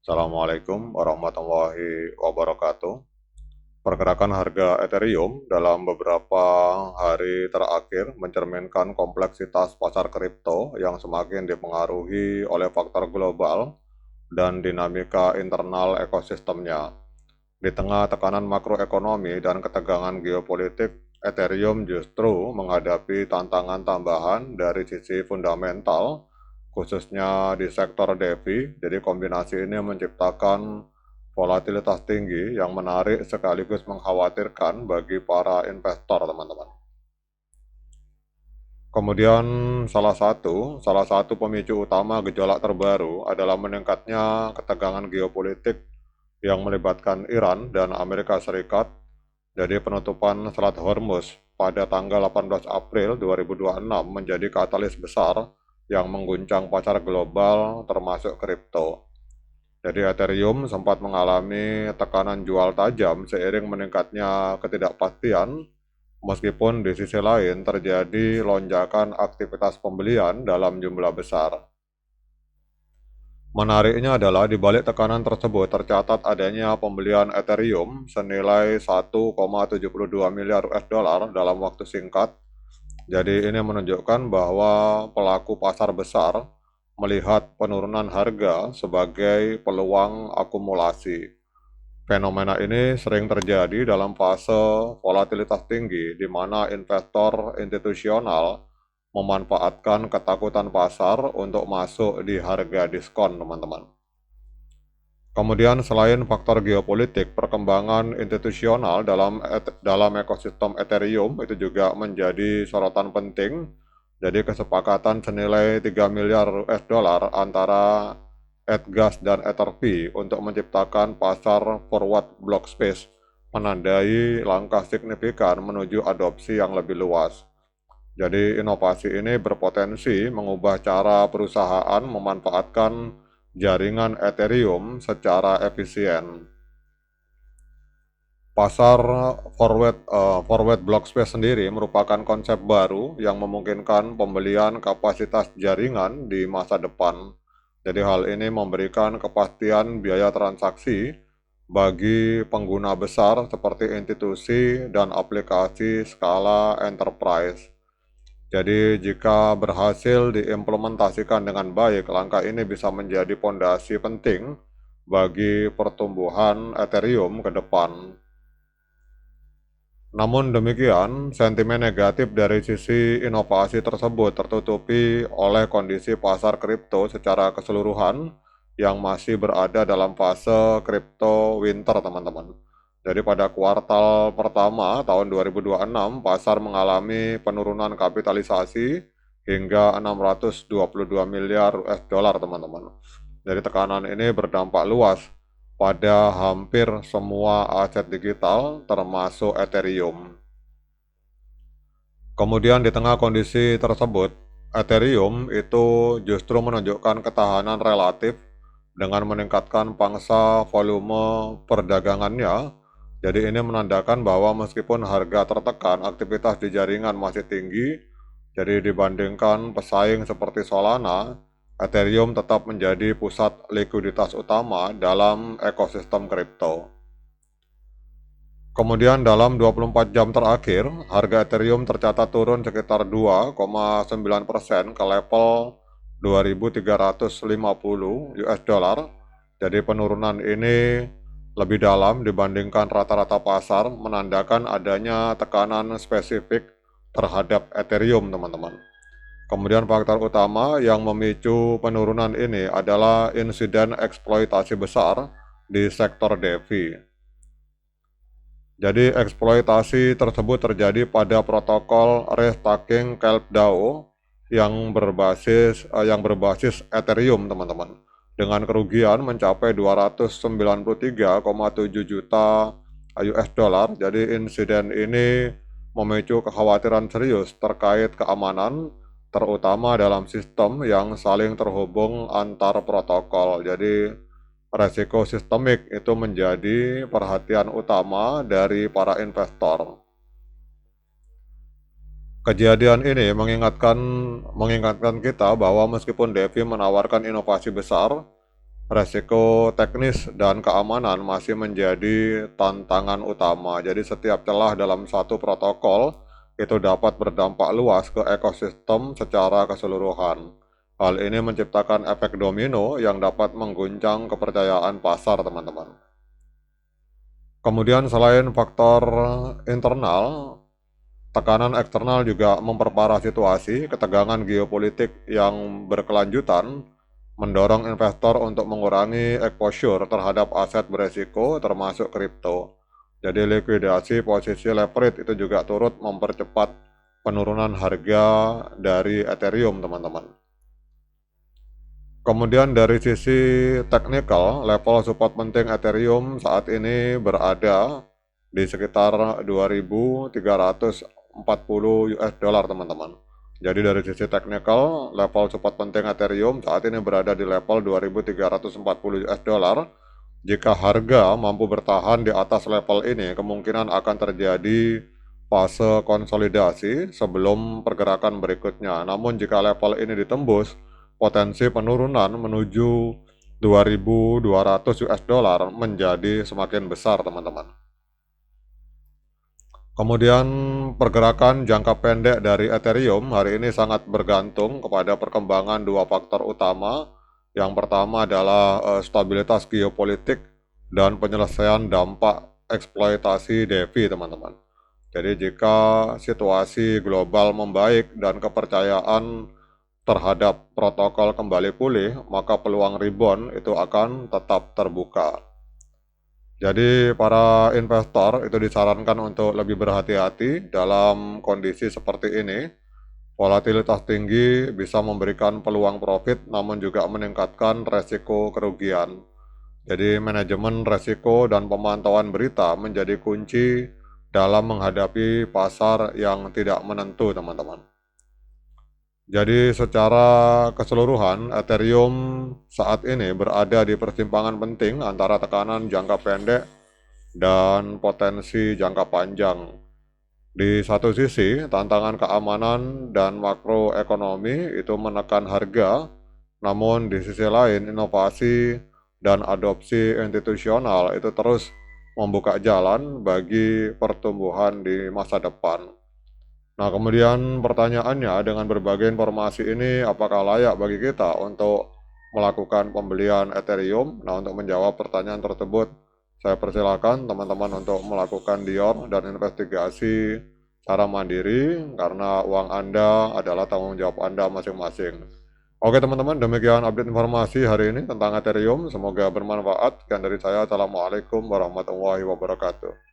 Assalamualaikum warahmatullahi wabarakatuh. Pergerakan harga Ethereum dalam beberapa hari terakhir mencerminkan kompleksitas pasar kripto yang semakin dipengaruhi oleh faktor global dan dinamika internal ekosistemnya. Di tengah tekanan makroekonomi dan ketegangan geopolitik, Ethereum justru menghadapi tantangan tambahan dari sisi fundamental, khususnya di sektor DeFi. Jadi kombinasi ini menciptakan volatilitas tinggi yang menarik sekaligus mengkhawatirkan bagi para investor, teman-teman. Kemudian salah satu pemicu utama gejolak terbaru adalah meningkatnya ketegangan geopolitik yang melibatkan Iran dan Amerika Serikat. Jadi penutupan Selat Hormuz pada tanggal 18 April 2026 menjadi katalis besar yang mengguncang pasar global termasuk kripto. Jadi Ethereum sempat mengalami tekanan jual tajam seiring meningkatnya ketidakpastian, meskipun di sisi lain terjadi lonjakan aktivitas pembelian dalam jumlah besar. Menariknya adalah di balik tekanan tersebut tercatat adanya pembelian Ethereum senilai 1,72 miliar US dollar dalam waktu singkat. Jadi ini menunjukkan bahwa pelaku pasar besar melihat penurunan harga sebagai peluang akumulasi. Fenomena ini sering terjadi dalam fase volatilitas tinggi, di mana investor institusional memanfaatkan ketakutan pasar untuk masuk di harga diskon, teman-teman. Kemudian selain faktor geopolitik, perkembangan institusional dalam ekosistem Ethereum itu juga menjadi sorotan penting. Jadi kesepakatan senilai 3 miliar US dollar antara Edgas dan Etherfi untuk menciptakan pasar forward block space menandai langkah signifikan menuju adopsi yang lebih luas. Jadi inovasi ini berpotensi mengubah cara perusahaan memanfaatkan jaringan Ethereum secara efisien. Pasar forward block space sendiri merupakan konsep baru yang memungkinkan pembelian kapasitas jaringan di masa depan. Jadi hal ini memberikan kepastian biaya transaksi bagi pengguna besar seperti institusi dan aplikasi skala enterprise. Jadi jika berhasil diimplementasikan dengan baik, langkah ini bisa menjadi fondasi penting bagi pertumbuhan Ethereum ke depan. Namun demikian, sentimen negatif dari sisi inovasi tersebut tertutupi oleh kondisi pasar kripto secara keseluruhan yang masih berada dalam fase kripto winter, teman-teman. Jadi pada kuartal pertama tahun 2026, pasar mengalami penurunan kapitalisasi hingga 622 miliar US dollar, teman-teman. Jadi tekanan ini berdampak luas pada hampir semua aset digital termasuk Ethereum. Kemudian di tengah kondisi tersebut, Ethereum itu justru menunjukkan ketahanan relatif dengan meningkatkan pangsa volume perdagangannya. Jadi ini menandakan bahwa meskipun harga tertekan, aktivitas di jaringan masih tinggi. Jadi dibandingkan pesaing seperti Solana, Ethereum tetap menjadi pusat likuiditas utama dalam ekosistem kripto. Kemudian dalam 24 jam terakhir, harga Ethereum tercatat turun sekitar 2,9% ke level 2.350 US dollar. Jadi penurunan ini lebih dalam dibandingkan rata-rata pasar, menandakan adanya tekanan spesifik terhadap Ethereum, teman-teman. Kemudian faktor utama yang memicu penurunan ini adalah insiden eksploitasi besar di sektor DeFi. Jadi eksploitasi tersebut terjadi pada protokol Restacking Kelp DAO yang berbasis Ethereum, teman-teman, dengan kerugian mencapai 293,7 juta US dollar. Jadi insiden ini memicu kekhawatiran serius terkait keamanan, terutama dalam sistem yang saling terhubung antar protokol. Jadi resiko sistemik itu menjadi perhatian utama dari para investor. Kejadian ini mengingatkan kita bahwa meskipun DeFi menawarkan inovasi besar, resiko teknis dan keamanan masih menjadi tantangan utama. Jadi setiap celah dalam satu protokol itu dapat berdampak luas ke ekosistem secara keseluruhan. Hal ini menciptakan efek domino yang dapat mengguncang kepercayaan pasar, teman-teman. Kemudian selain faktor internal, tekanan eksternal juga memperparah situasi. Ketegangan geopolitik yang berkelanjutan mendorong investor untuk mengurangi exposure terhadap aset beresiko termasuk kripto. Jadi likuidasi posisi leverage itu juga turut mempercepat penurunan harga dari Ethereum, teman-teman. Kemudian dari sisi technical, level support penting Ethereum saat ini berada di sekitar 2.340 US dollar, teman-teman. Jadi dari sisi technical, level support penting Ethereum saat ini berada di level 2.340 US dollar. Jika harga mampu bertahan di atas level ini, kemungkinan akan terjadi fase konsolidasi sebelum pergerakan berikutnya. Namun jika level ini ditembus, potensi penurunan menuju 2.200 US dollar menjadi semakin besar, teman-teman. Kemudian pergerakan jangka pendek dari Ethereum hari ini sangat bergantung kepada perkembangan dua faktor utama. Yang pertama adalah stabilitas geopolitik dan penyelesaian dampak eksploitasi DeFi, teman-teman. Jadi jika situasi global membaik dan kepercayaan terhadap protokol kembali pulih, maka peluang rebound itu akan tetap terbuka. Jadi para investor itu disarankan untuk lebih berhati-hati dalam kondisi seperti ini. Volatilitas tinggi bisa memberikan peluang profit namun juga meningkatkan resiko kerugian. Jadi manajemen resiko dan pemantauan berita menjadi kunci dalam menghadapi pasar yang tidak menentu, teman-teman. Jadi secara keseluruhan, Ethereum saat ini berada di persimpangan penting antara tekanan jangka pendek dan potensi jangka panjang. Di satu sisi, tantangan keamanan dan makroekonomi itu menekan harga, namun di sisi lain, inovasi dan adopsi institusional itu terus membuka jalan bagi pertumbuhan di masa depan. Nah, kemudian pertanyaannya, dengan berbagai informasi ini, apakah layak bagi kita untuk melakukan pembelian Ethereum? Nah, untuk menjawab pertanyaan tersebut, saya persilakan teman-teman untuk melakukan dior dan investigasi secara mandiri, karena uang Anda adalah tanggung jawab Anda masing-masing. Oke teman-teman, demikian update informasi hari ini tentang Ethereum. Semoga bermanfaat. Sekian dari saya. Assalamualaikum warahmatullahi wabarakatuh.